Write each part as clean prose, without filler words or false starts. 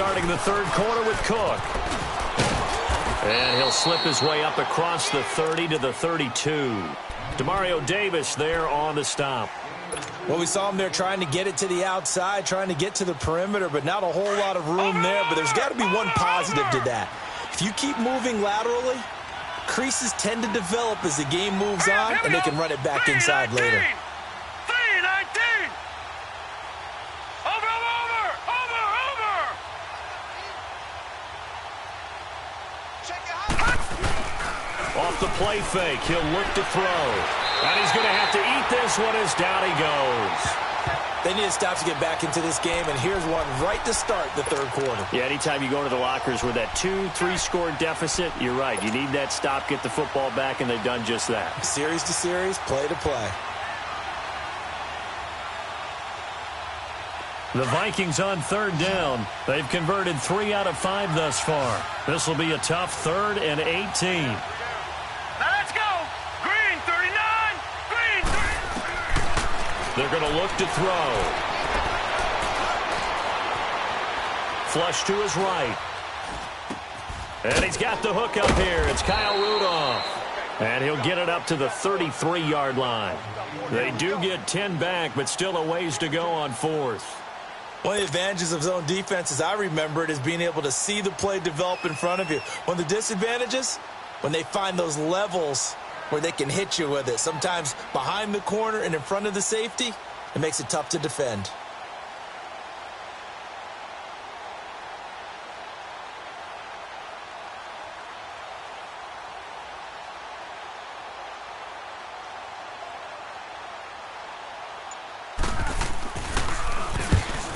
starting the third quarter with Cook. And he'll slip his way up across the 30 to the 32. Demario Davis there on the stop. Well, we saw him there trying to get it to the outside, trying to get to the perimeter, but not a whole lot of room there. But there's got to be one positive to that. If you keep moving laterally, creases tend to develop as the game moves on, and they can run it back inside later. Off the play fake, he'll look to throw. And he's going to have to eat this one as down he goes. They need to stop to get back into this game, and here's one right to start the third quarter. Yeah, anytime you go to the lockers with that 2-3 score deficit, you're right. You need that stop, get the football back, and they've done just that. Series to series, play to play. The Vikings on third down. They've converted 3 out of 5 thus far. This will be a tough 3rd and 18. Let's go! Green, 39! Green, 39! They're going to look to throw. Flush to his right. And he's got the hook up here. It's Kyle Rudolph. And he'll get it up to the 33-yard line. They do get 10 back, but still a ways to go on 4th. One of the advantages of zone defense, as I remember it, is being able to see the play develop in front of you. One of the disadvantages, when they find those levels where they can hit you with it. Sometimes behind the corner and in front of the safety, it makes it tough to defend.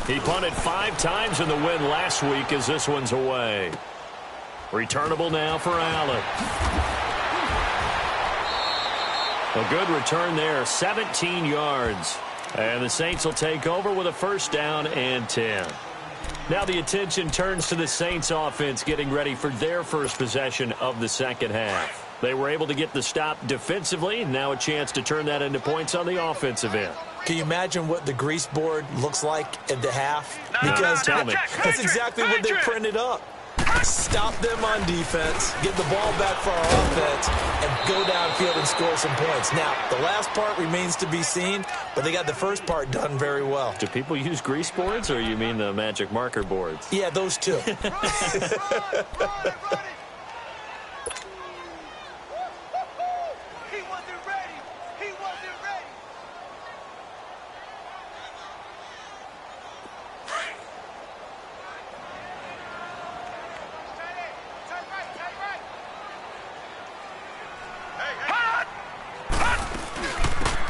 He punted 5 times in the win last week as this one's away. Returnable now for Allen. A good return there, 17 yards. And the Saints will take over with a first down and 10. Now the attention turns to the Saints offense getting ready for their first possession of the second half. They were able to get the stop defensively. Now a chance to turn that into points on the offensive end. Can you imagine what the grease board looks like at the half? Because that's exactly what they printed up. Stop them on defense, get the ball back for our offense, and go downfield and score some points. Now, the last part remains to be seen, but they got the first part done very well. Do people use grease boards, or you mean the magic marker boards? Yeah, those two.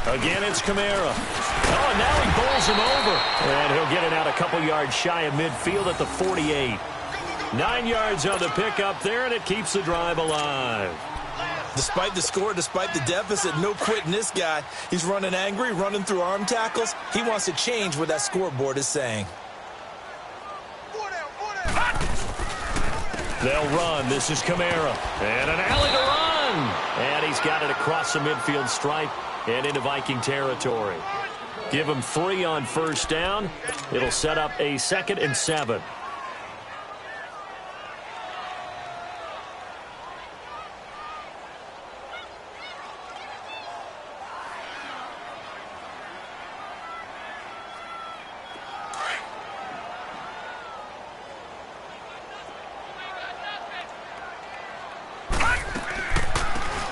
Again, it's Kamara. Oh, and now he bowls him over. And he'll get it out a couple yards shy of midfield at the 48. 9 yards on the pickup there, and it keeps the drive alive. Despite the score, despite the deficit, no quitting this guy. He's running angry, running through arm tackles. He wants to change what that scoreboard is saying. They'll run. This is Kamara. And an alley to run. And he's got it across the midfield stripe and into Viking territory. Give him 3 on first down. It'll set up a 2nd and 7.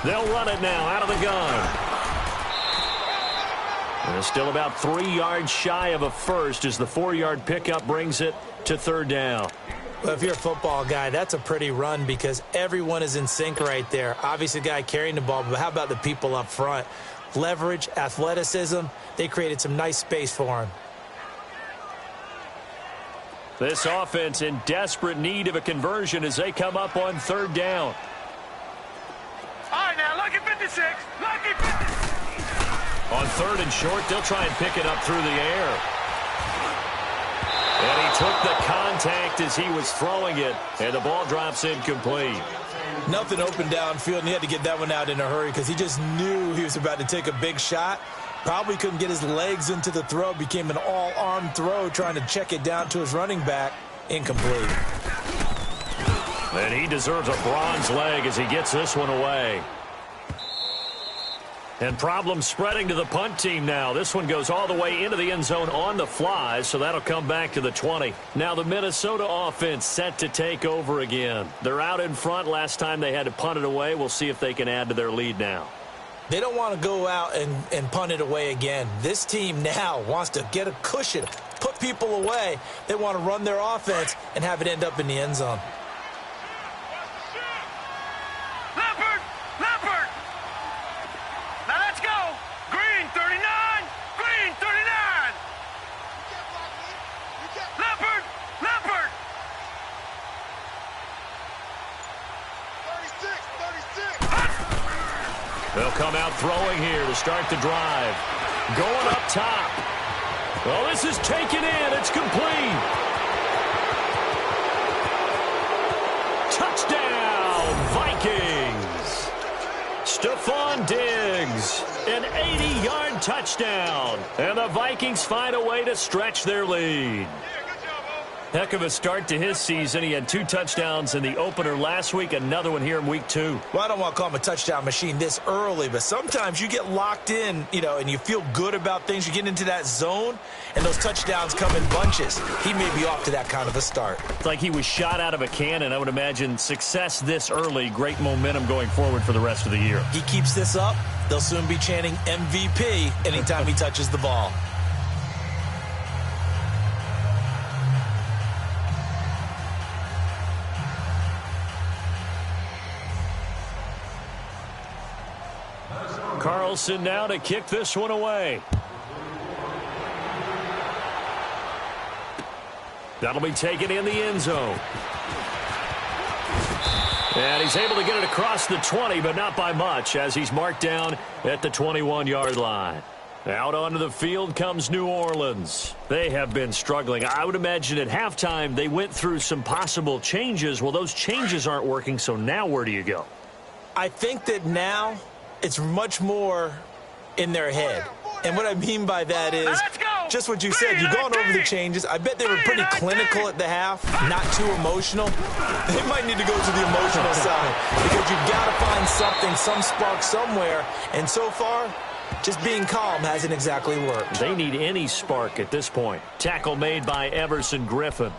They'll run it now out of the gun. And it's still about 3 yards shy of a first as the 4-yard pickup brings it to third down. Well, if you're a football guy, that's a pretty run because everyone is in sync right there. Obviously, the guy carrying the ball, but how about the people up front? Leverage, athleticism, they created some nice space for him. This offense in desperate need of a conversion as they come up on third down. All right, now, lucky 56. Lucky 56. On third and short, they'll try and pick it up through the air. And he took the contact as he was throwing it, and the ball drops incomplete. Nothing open downfield, and he had to get that one out in a hurry because he just knew he was about to take a big shot. Probably couldn't get his legs into the throw. Became an all-arm throw trying to check it down to his running back. Incomplete. And he deserves a bronze leg as he gets this one away. And problems spreading to the punt team now. This one goes all the way into the end zone on the fly, so that'll come back to the 20. Now the Minnesota offense set to take over again. They're out in front. Last time they had to punt it away. We'll see if they can add to their lead now. They don't want to go out and punt it away again. This team now wants to get a cushion, put people away. They want to run their offense and have it end up in the end zone. They'll come out throwing here to start the drive. Going up top. Well, this is taken in. It's complete. Touchdown, Vikings. Stephon Diggs, an 80-yard touchdown. And the Vikings find a way to stretch their lead. Heck of a start to his season. He had 2 touchdowns in the opener last week, another one here in week 2. Well, I don't want to call him a touchdown machine this early, but sometimes you get locked in, and you feel good about things. You get into that zone, and those touchdowns come in bunches. He may be off to that kind of a start. It's like he was shot out of a cannon. I would imagine success this early, great momentum going forward for the rest of the year. He keeps this up, they'll soon be chanting MVP anytime he touches the ball. Carlson now to kick this one away. That'll be taken in the end zone. And he's able to get it across the 20, but not by much, as he's marked down at the 21-yard line. Out onto the field comes New Orleans. They have been struggling. I would imagine at halftime they went through some possible changes. Well, those changes aren't working, so now where do you go? I think that now it's much more in their head. And what I mean by that is just what you said. You've gone over the changes. I bet they were pretty clinical at the half, not too emotional. They might need to go to the emotional side because you've got to find something, some spark somewhere. And so far, just being calm hasn't exactly worked. They need any spark at this point. Tackle made by Everson Griffin.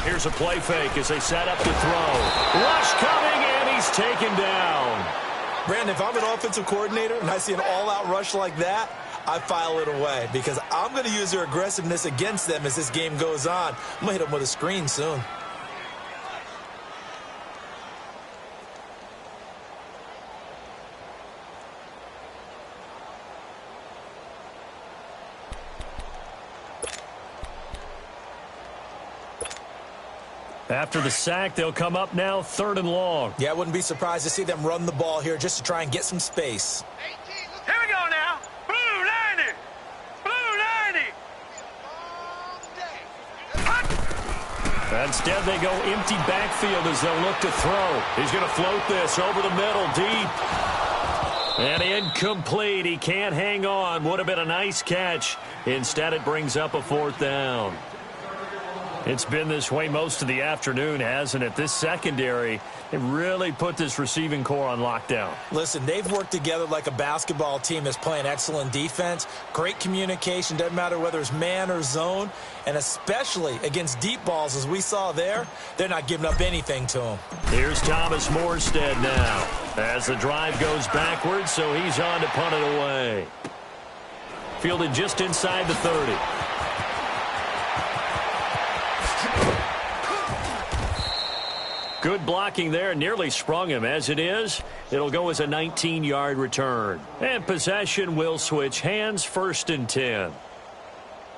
Here's a play fake as they set up to throw. Rush coming, and he's taken down. Brandon, if I'm an offensive coordinator and I see an all-out rush like that, I file it away because I'm going to use their aggressiveness against them as this game goes on. I'm going to hit them with a screen soon. After the sack, they'll come up now 3rd and long. Yeah, I wouldn't be surprised to see them run the ball here just to try and get some space. Here we go now. Blue 90. Blue 90. Instead, they go empty backfield as they'll look to throw. He's going to float this over the middle, deep. And incomplete. He can't hang on. Would have been a nice catch. Instead, it brings up a 4th down. It's been this way most of the afternoon, hasn't it? This secondary, they really put this receiving core on lockdown. Listen, they've worked together like a basketball team that's playing excellent defense. Great communication, doesn't matter whether it's man or zone. And especially against deep balls, as we saw there, they're not giving up anything to them. Here's Thomas Morstead now as the drive goes backwards, so he's on to punt it away. Fielded just inside the 30. Good blocking there, nearly sprung him. As it is, it'll go as a 19-yard return. And possession will switch hands, 1st and 10.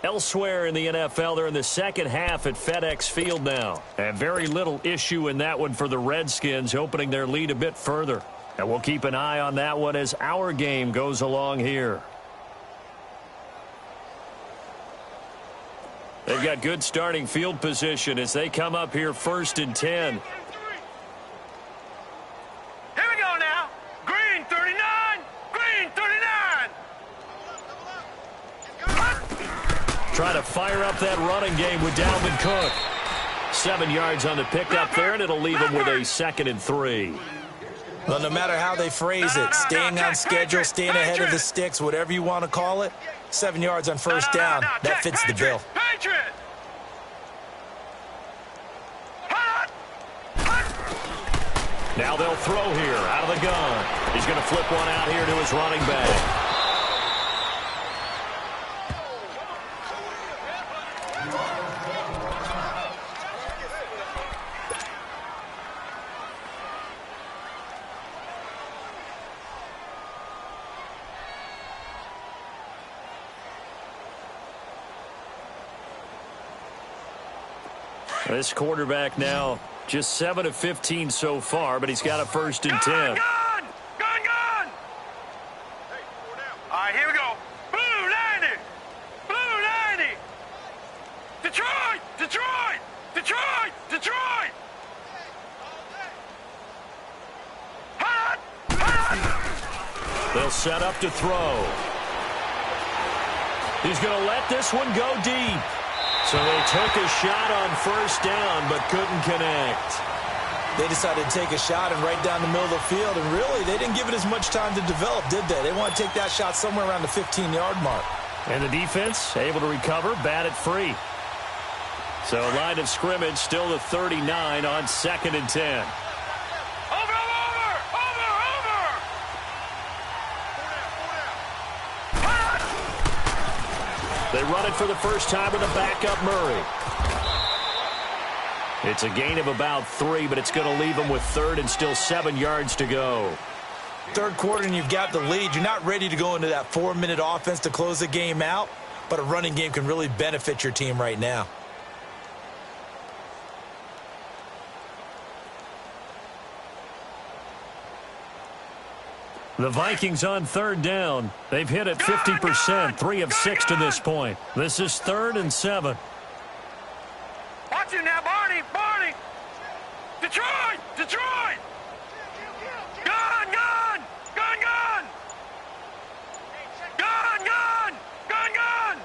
Elsewhere in the NFL, they're in the second half at FedEx Field now. And very little issue in that one for the Redskins, opening their lead a bit further. And we'll keep an eye on that one as our game goes along here. They've got good starting field position as they come up here 1st and 10. Here we go now. Green 39. Green 39. Try to fire up that running game with Dalvin Cook. 7 yards on the pickup there, and it'll leave him with a 2nd and 3. Well, no matter how they phrase it, staying on schedule, staying ahead of the sticks, whatever you want to call it, 7 yards on 1st down, that fits the bill. Patriot. Now they'll throw here out of the gun. He's going to flip one out here to his running back. This quarterback now just 7 of 15 so far, but he's got a 1st and 10. Gun! All right, here we go. Blue 90. Blue 90. Detroit! Detroit! Detroit! Detroit! Hot! Hot! They'll set up to throw. He's going to let this one go deep. So they took a shot on 1st down, but couldn't connect. They decided to take a shot and right down the middle of the field, and really, they didn't give it as much time to develop, did they? They want to take that shot somewhere around the 15-yard mark. And the defense able to recover, bat it free. So line of scrimmage still the 39 on 2nd and 10. They run it for the first time with a backup Murray. It's a gain of about 3, but it's going to leave them with 3rd and still 7 yards to go. 3rd quarter and you've got the lead. You're not ready to go into that 4-minute offense to close the game out, but a running game can really benefit your team right now. The Vikings on 3rd down. They've hit it 50%, 3 of 6 to this point. This is 3rd and 7. Watch it now, Barney! Barney! Detroit! Detroit! Gun! Gun! Gun! Gun! Gun! Gun! Gun! Gun!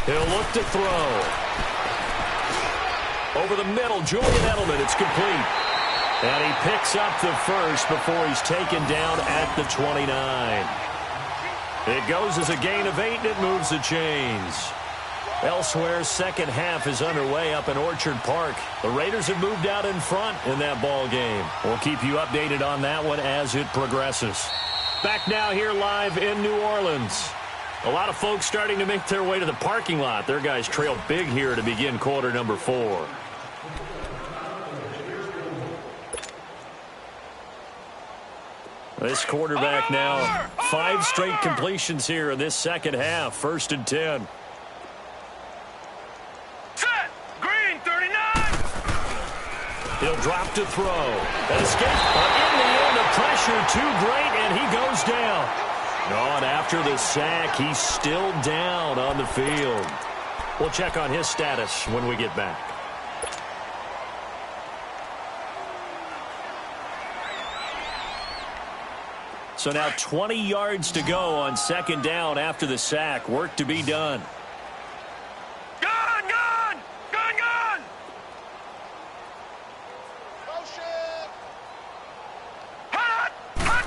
He'll look to throw. Over the middle, Julian Edelman. It's complete. And he picks up the 1st before he's taken down at the 29. It goes as a gain of 8, and it moves the chains. Elsewhere, 2nd half is underway up in Orchard Park. The Raiders have moved out in front in that ball game. We'll keep you updated on that one as it progresses. Back now here live in New Orleans. A lot of folks starting to make their way to the parking lot. Their guys trail big here to begin quarter number 4. This quarterback now, 5 straight completions here in this 2nd half. 1st and 10. Set! Green 39! He'll drop to throw. An escape, but in the end, the pressure too great, and he goes down. And after the sack, he's still down on the field. We'll check on his status when we get back. So now 20 yards to go on 2nd down after the sack. Work to be done. Gun! Gun! Gun! Gun! Hot! Hot!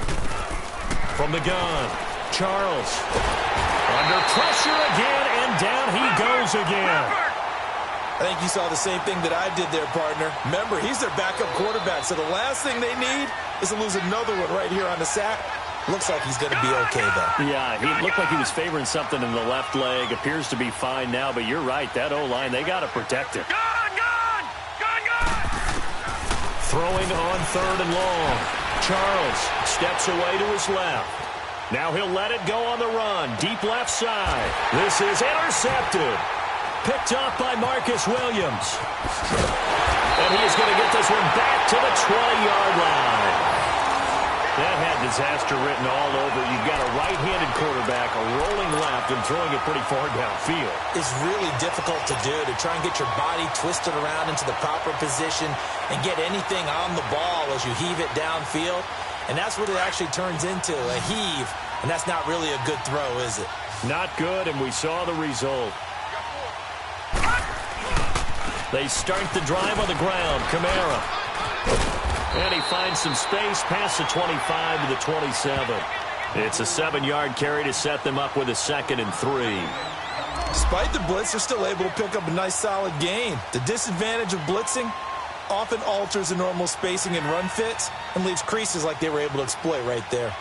From the gun, Charles. Under pressure again, and down he goes again. I think you saw the same thing that I did there, partner. Remember, he's their backup quarterback, so the last thing they need is to lose another one right here on the sack. Looks like he's going to be okay, though. Yeah, he looked like he was favoring something in the left leg. Appears to be fine now, but you're right. That O-line, they got to protect it. Gun! Gun! Gun! Gun! Throwing on 3rd and long. Charles steps away to his left. Now he'll let it go on the run. Deep left side. This is intercepted. Picked up by Marcus Williams. And he is going to get this one back to the 20-yard line. That had disaster written all over. You've got a right-handed quarterback, a rolling left, and throwing it pretty far downfield. It's really difficult to do, to try and get your body twisted around into the proper position and get anything on the ball as you heave it downfield. And that's what it actually turns into, a heave. And that's not really a good throw, is it? Not good, and we saw the result. They start the drive on the ground. Kamara. And he finds some space past the 25 to the 27. It's a 7-yard carry to set them up with a 2nd and 3. Despite the blitz, they're still able to pick up a nice solid gain. The disadvantage of blitzing often alters the normal spacing and run fits and leaves creases like they were able to exploit right there.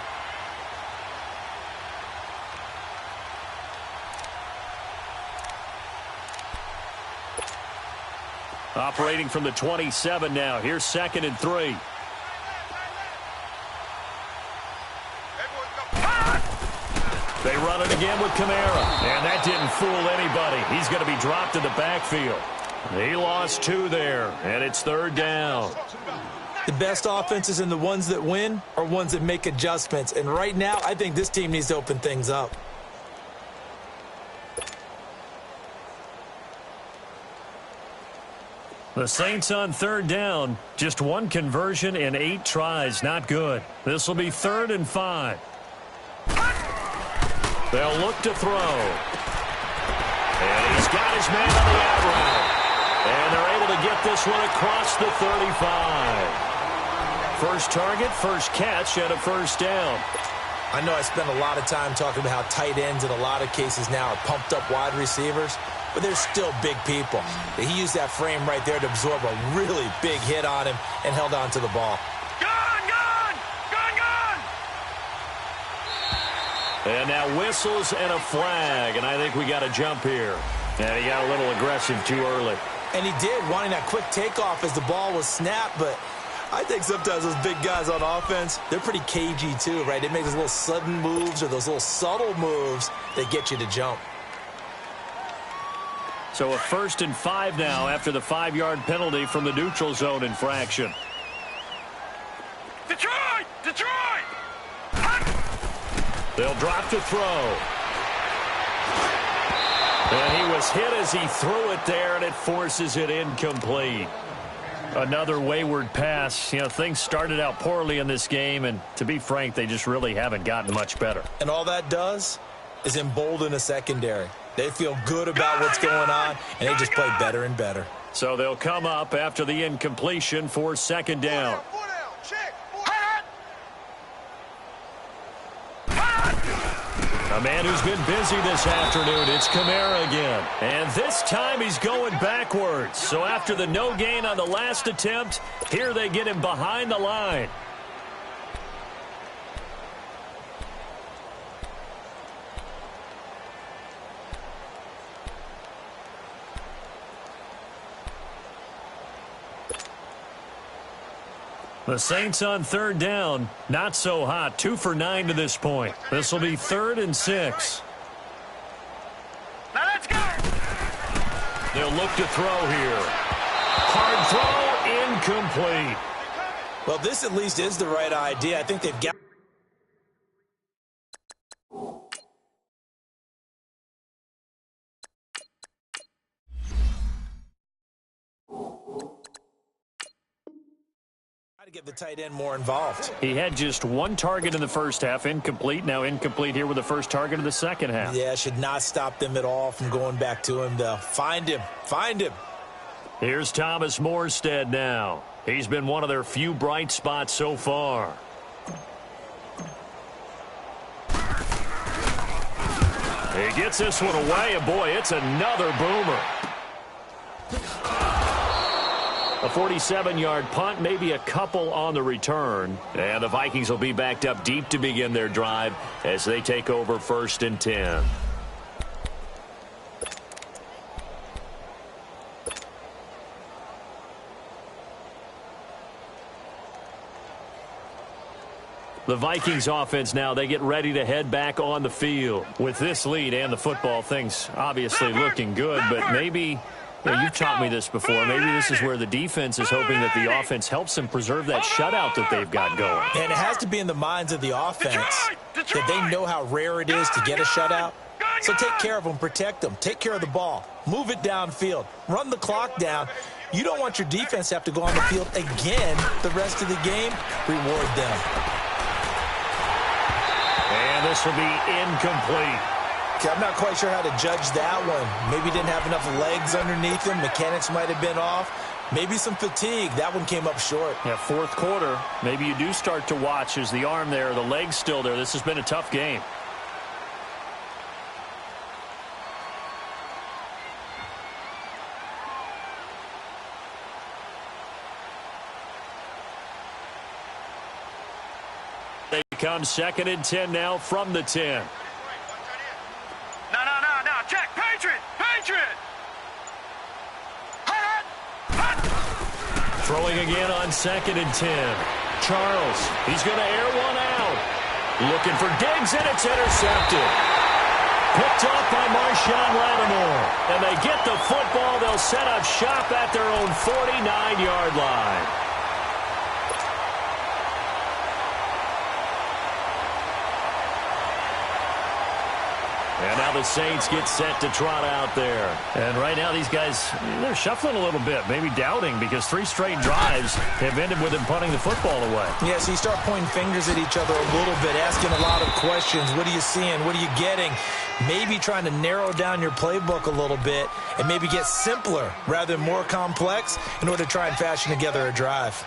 Operating from the 27 now. Here's 2nd and 3. They run it again with Kamara. And that didn't fool anybody. He's going to be dropped in the backfield. He lost 2 there, and it's 3rd down. The best offenses and the ones that win are ones that make adjustments. And right now, I think this team needs to open things up. The Saints on 3rd down. Just 1 conversion in 8 tries. Not good. This will be 3rd and 5. They'll look to throw. And he's got his man on the out route. And they're able to get this one across the 35. First target, first catch, and a 1st down. I know I spent a lot of time talking about how tight ends in a lot of cases now are pumped up wide receivers, but they're still big people. He used that frame right there to absorb a really big hit on him and held on to the ball. And now whistles and a flag, and I think we got a jump here. And he got a little aggressive too early. And he did, wanting that quick takeoff as the ball was snapped, but I think sometimes those big guys on offense, they're pretty cagey too, right? They make those little sudden moves or those little subtle moves that get you to jump. So a 1st and 5 now after the 5-yard penalty from the neutral zone infraction. Detroit! Detroit! They'll drop to throw. And he was hit as he threw it there, and it forces it incomplete. Another wayward pass. You know, things started out poorly in this game, and to be frank, they just really haven't gotten much better. And all that does is embolden a secondary. They feel good about what's going on, and they just play better and better. So they'll come up after the incompletion for 2nd down. A man who's been busy this afternoon, it's Kamara again. And this time he's going backwards. So after the no gain on the last attempt, here they get him behind the line. The Saints on 3rd down, not so hot. 2 for 9 to this point. This will be 3rd and 6. Now let's go. They'll look to throw here. Hard throw, incomplete. Well, this at least is the right idea. I think they've got... to get the tight end more involved. He had just 1 target in the first half, incomplete. Now incomplete here with the first target of the second half. Yeah, should not stop them at all from going back to him, though. Find him. Find him. Here's Thomas Morstead now. He's been one of their few bright spots so far. He gets this one away, and boy, it's another boomer. A 47-yard punt, maybe a couple on the return. And the Vikings will be backed up deep to begin their drive as they take over 1st and 10. The Vikings offense now, they get ready to head back on the field. With this lead and the football, things obviously looking good, but maybe Yeah, you've taught me this before. Maybe this is where the defense is hoping that the offense helps them preserve that shutout that they've got going. And it has to be in the minds of the offense that they know how rare it is to get a shutout. So take care of them, protect them, take care of the ball, move it downfield, run the clock down. You don't want your defense to have to go on the field again the rest of the game. Reward them. And this will be incomplete. I'm not quite sure how to judge that one. Maybe didn't have enough legs underneath him. Mechanics might have been off. Maybe some fatigue. That one came up short. Yeah, fourth quarter. Maybe you do start to watch as the arm there, the leg's still there. This has been a tough game. They come 2nd and 10 now from the 10. No, check, Patriot! Throwing again on 2nd and 10. Charles, he's going to air one out. Looking for Diggs, and it's intercepted. Picked off by Marshawn Lattimore. And they get the football. They'll set up shop at their own 49-yard line. And now the Saints get set to trot out there. And right now these guys, they're shuffling a little bit, maybe doubting, because 3 straight drives have ended with them punting the football away. Yeah, so you start pointing fingers at each other a little bit, asking a lot of questions. What are you seeing? What are you getting? Maybe trying to narrow down your playbook a little bit and maybe get simpler rather than more complex in order to try and fashion together a drive.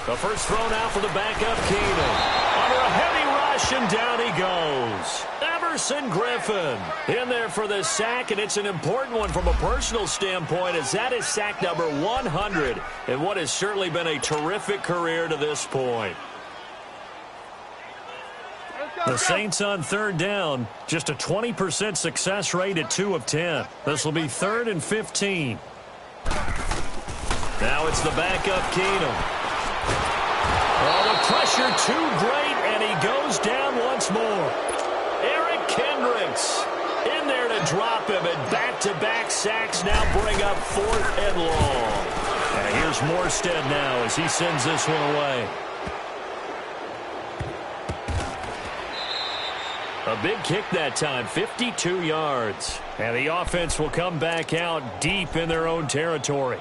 The first throw now for the backup Keenum. Under a heavy rush, and down he goes. Everson Griffin in there for the sack, and it's an important one from a personal standpoint, as that is sack number 100 in what has certainly been a terrific career to this point. The Saints on 3rd down, just a 20% success rate at 2 of 10. This will be 3rd and 15. Now it's the backup Keenum. Oh, the pressure too great, and he goes down once more. Eric Kendricks in there to drop him, and back-to-back sacks now bring up 4th and long. And here's Morstead now as he sends this one away. A big kick that time, 52 yards. And the offense will come back out deep in their own territory.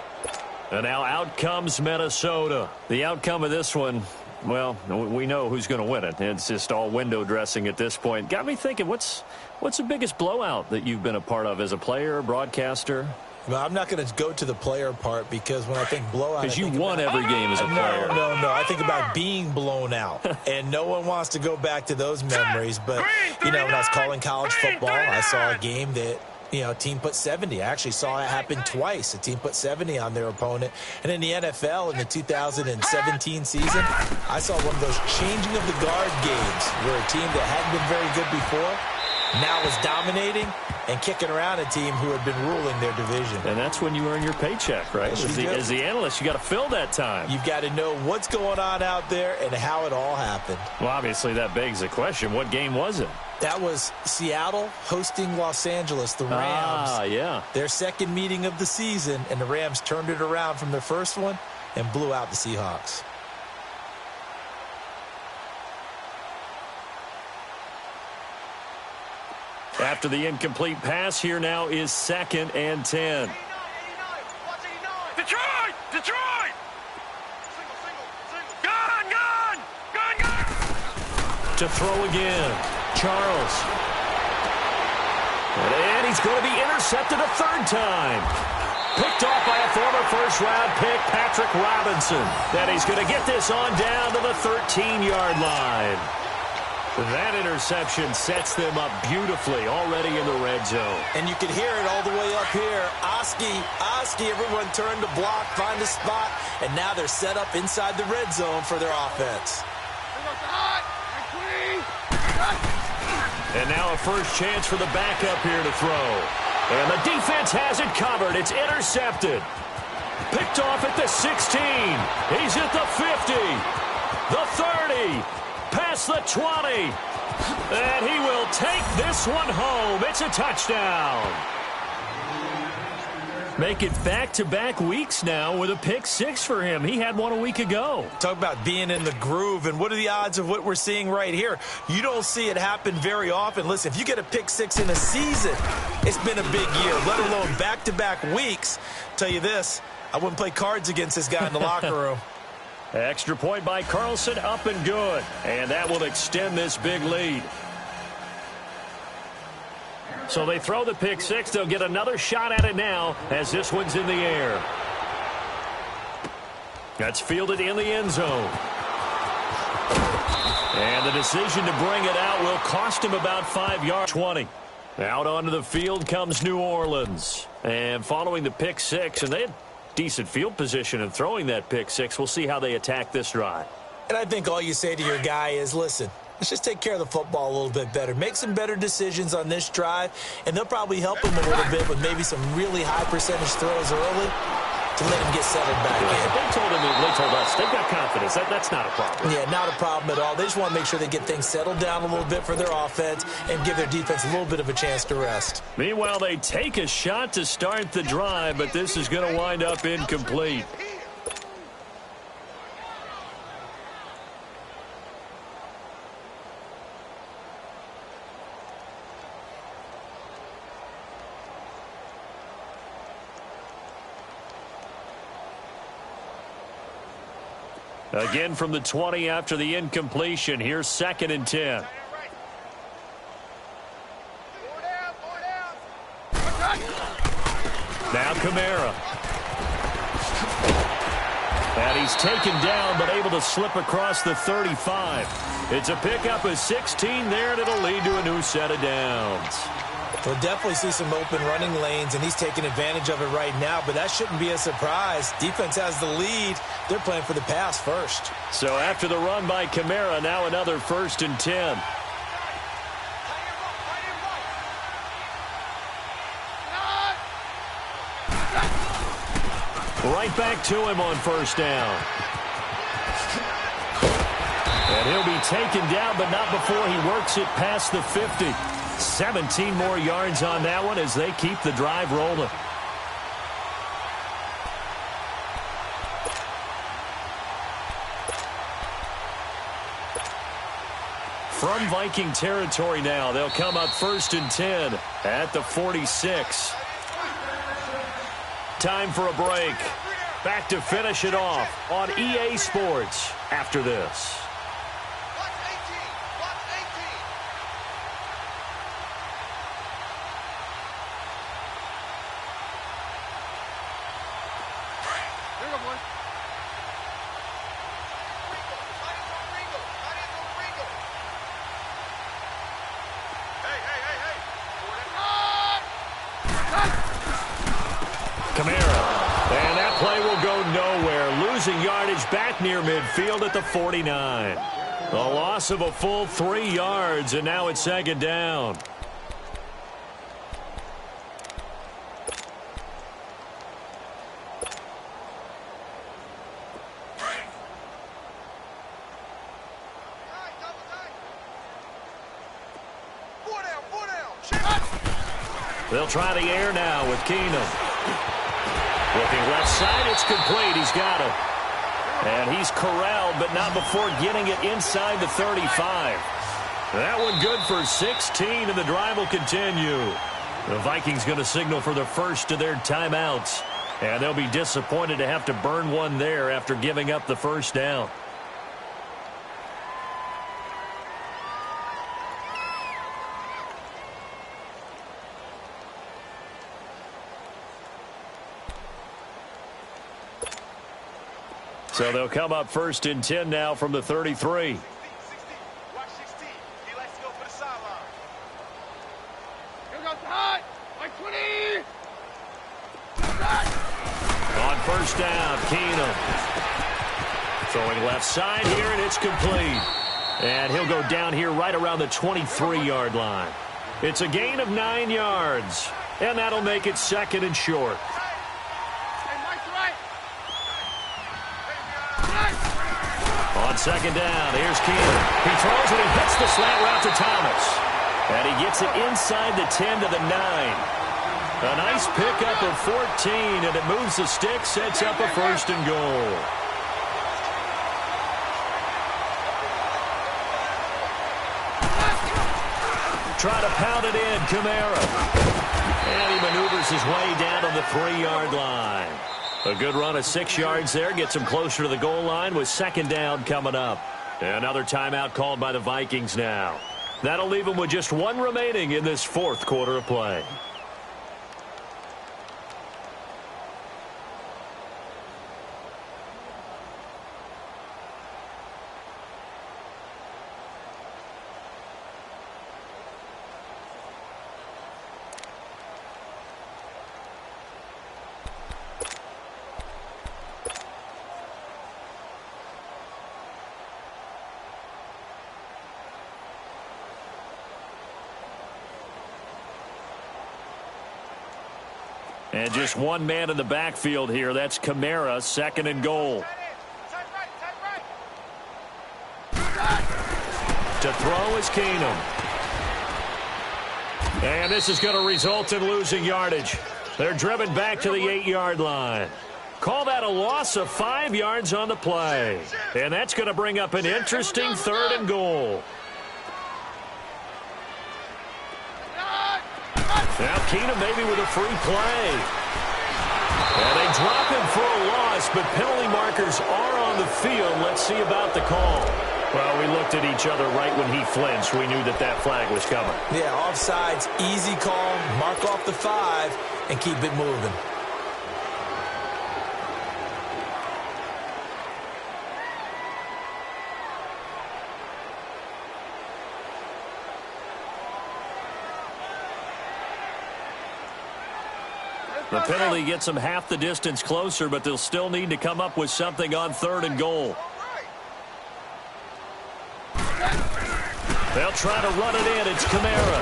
And now out comes Minnesota. The outcome of this one, well, we know who's going to win it. It's just all window dressing at this point. Got me thinking, what's the biggest blowout that you've been a part of as a player, broadcaster? Well, I'm not going to go to the player part, because when I think blowout, because you won every game as a player. No. I think about being blown out, and no one wants to go back to those memories. But, you know, when I was calling college football, I saw a game that, you know, a team put 70. I actually saw it happen twice. A team put 70 on their opponent. And in the NFL, in the 2017 season, I saw one of those changing of the guard games where a team that hadn't been very good before now was dominating and kicking around a team who had been ruling their division. And that's when you earn your paycheck, right? As the analyst, you got to fill that time. You've got to know what's going on out there and how it all happened. Well, obviously that begs the question, what game was it? That was Seattle hosting Los Angeles, the Rams. Ah, yeah. Their second meeting of the season, and the Rams turned it around from their first one and blew out the Seahawks. After the incomplete pass, here now is 2nd and 10. Detroit! Gun! To throw again. Charles. And he's going to be intercepted a 3rd time. Picked off by a former first-round pick, Patrick Robinson. And he's going to get this on down to the 13-yard line. That interception sets them up beautifully already in the red zone. And you can hear it all the way up here. Oski, everyone turned to block, find a spot, and now they're set up inside the red zone for their offense. And now a first chance for the backup here to throw. And the defense has it covered. It's intercepted. Picked off at the 16. He's at the 50. The 30. Past the 20. And he will take this one home. It's a touchdown. Make it back-to-back weeks now with a pick six for him. He had one a week ago. Talk about being in the groove, and what are the odds of what we're seeing right here? You don't see it happen very often. Listen, if you get a pick six in a season, it's been a big year, let alone back-to-back weeks. Tell you this, I wouldn't play cards against this guy in the locker room. Extra point by Carlson, up and good. And that will extend this big lead. So they throw the pick six. They'll get another shot at it now as this one's in the air. That's fielded in the end zone. And the decision to bring it out will cost him about 5 yards. 20. Out onto the field comes New Orleans. And following the pick six, and they had decent field position in throwing that pick six. We'll see how they attack this drive. And I think all you say to your guy is, listen, let's just take care of the football a little bit better. Make some better decisions on this drive, and they'll probably help him a little bit with maybe some really high percentage throws early to let him get settled back in. They told us they've got confidence. That's not a problem. Yeah, not a problem at all. They just want to make sure they get things settled down a little bit for their offense and give their defense a little bit of a chance to rest. Meanwhile, they take a shot to start the drive, but this is going to wind up incomplete. Again from the 20 after the incompletion. Here's 2nd and 10. Now Kamara. And he's taken down but able to slip across the 35. It's a pickup of 16 there, and it'll lead to a new set of downs. We'll definitely see some open running lanes, and he's taking advantage of it right now, but that shouldn't be a surprise. Defense has the lead. They're playing for the pass first. So after the run by Kamara, now another 1st and 10. Right back to him on 1st down. And he'll be taken down, but not before he works it past the 50. 17 more yards on that one as they keep the drive rolling. From Viking territory now, they'll come up 1st and 10 at the 46. Time for a break. Back to finish it off on EA Sports after this. Yardage back near midfield at the 49. A loss of a full 3 yards, and now it's 2nd down. They'll try the air now with Keenum. Looking left side, it's complete. He's got it. And he's corralled, but not before getting it inside the 35. That one good for 16, and the drive will continue. The Vikings going to signal for the first of their timeouts. And they'll be disappointed to have to burn one there after giving up the 1st down. So they'll come up 1st and 10 now from the 33. Watch 16. He likes to go for the sideline. Here goes the high. Like 20. On 1st down, Keenum. Throwing left side here, and it's complete. And he'll go down here right around the 23-yard line. It's a gain of 9 yards. And that'll make it 2nd and short. On 2nd down, here's Keenum. He throws and he hits the slant route to Thomas. And he gets it inside the 10 to the 9. A nice pickup of 14, and it moves the stick, sets up a 1st and goal. Try to pound it in, Kamara. And he maneuvers his way down on the 3-yard line. A good run of 6 yards there. Gets him closer to the goal line with 2nd down coming up. Another timeout called by the Vikings now. That'll leave them with just 1 remaining in this 4th quarter of play. And just 1 man in the backfield here. That's Kamara, 2nd and goal. To throw is Keenum. And this is going to result in losing yardage. They're driven back to the 8-yard line. Call that a loss of 5 yards on the play. And that's going to bring up an interesting 3rd and goal. Now Keenum maybe with a free play. And they drop him for a loss, but penalty markers are on the field. Let's see about the call. Well, we looked at each other right when he flinched. We knew that that flag was coming. Yeah, offsides, easy call. Mark off the 5 and keep it moving. The penalty gets them half the distance closer, but they'll still need to come up with something on 3rd and goal. They'll try to run it in. It's Kamara.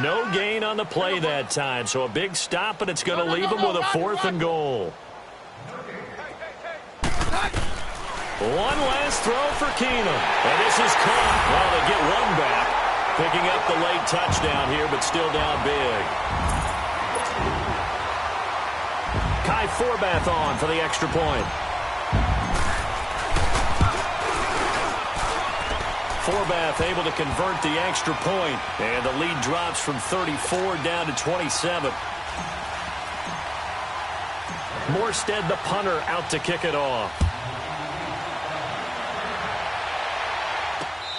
No gain on the play that time, so a big stop, and it's going to leave them with a 4th and goal. One last throw for Keenum. And this is caught. Well, they get 1 back. Picking up the late touchdown here, but still down big. Kai Forbath on for the extra point. Forbath able to convert the extra point, and the lead drops from 34 down to 27. Morstead, the punter, out to kick it off.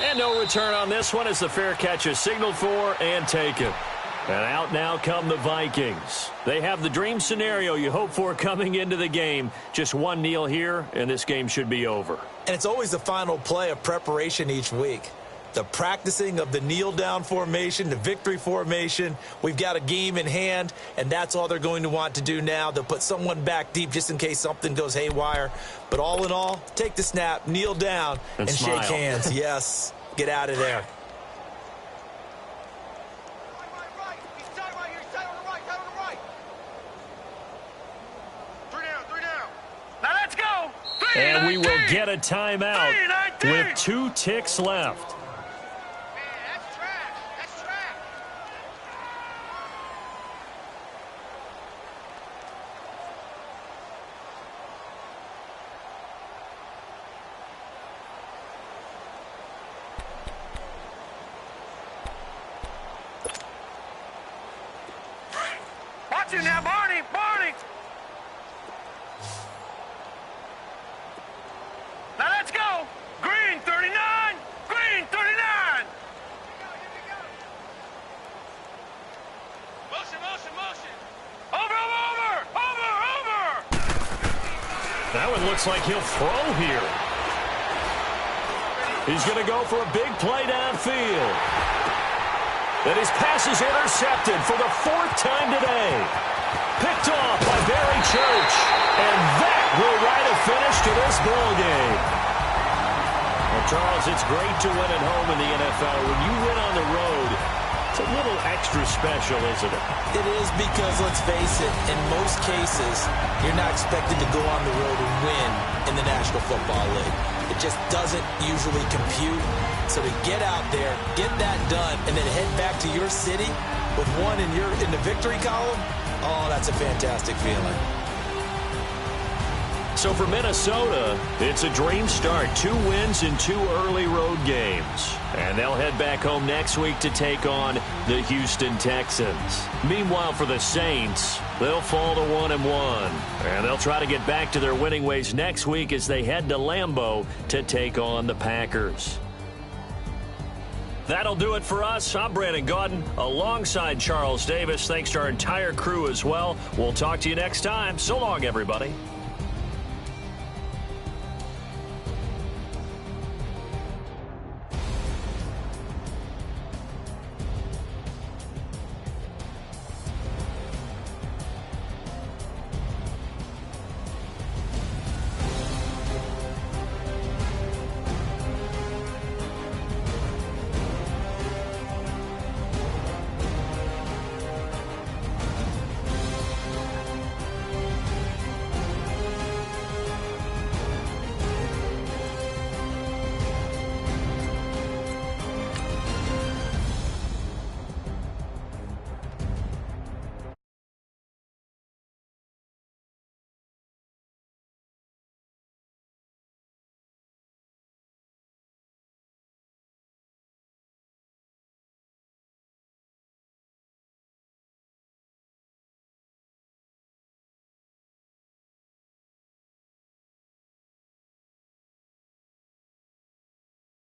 And no return on this one as the fair catch is signaled for and taken. And out now come the Vikings. They have the dream scenario you hope for coming into the game. Just 1 kneel here, and this game should be over. And it's always the final play of preparation each week. The practicing of the kneel-down formation, the victory formation. We've got a game in hand, and that's all they're going to want to do now. They'll put someone back deep just in case something goes haywire. But all in all, take the snap, kneel down, and shake hands. Yes, get out of there. And we will get a timeout with 2 ticks left. Watch it now, Barney! Barney! Now let's go! Green 39! Green 39! Motion, motion, motion! Over, over, over, over! That one looks like he'll throw here. He's going to go for a big play downfield. And his pass is intercepted for the 4th time today. Picked off by Barry Church. And that will write a finish to this ball game. Well, Charles, it's great to win at home in the NFL. When you win on the road, It's a little extra special, isn't it? It is because, let's face it, in most cases, you're not expected to go on the road and win in the National Football League. It just doesn't usually compute. So to get out there, get that done, and then head back to your city with one in the victory column, oh, that's a fantastic feeling. So for Minnesota, it's a dream start. 2 wins in 2 early road games. And they'll head back home next week to take on the Houston Texans. Meanwhile, for the Saints, they'll fall to 1-1. And they'll try to get back to their winning ways next week as they head to Lambeau to take on the Packers. That'll do it for us. I'm Brandon Gaudin alongside Charles Davis. Thanks to our entire crew as well. We'll talk to you next time. So long, everybody.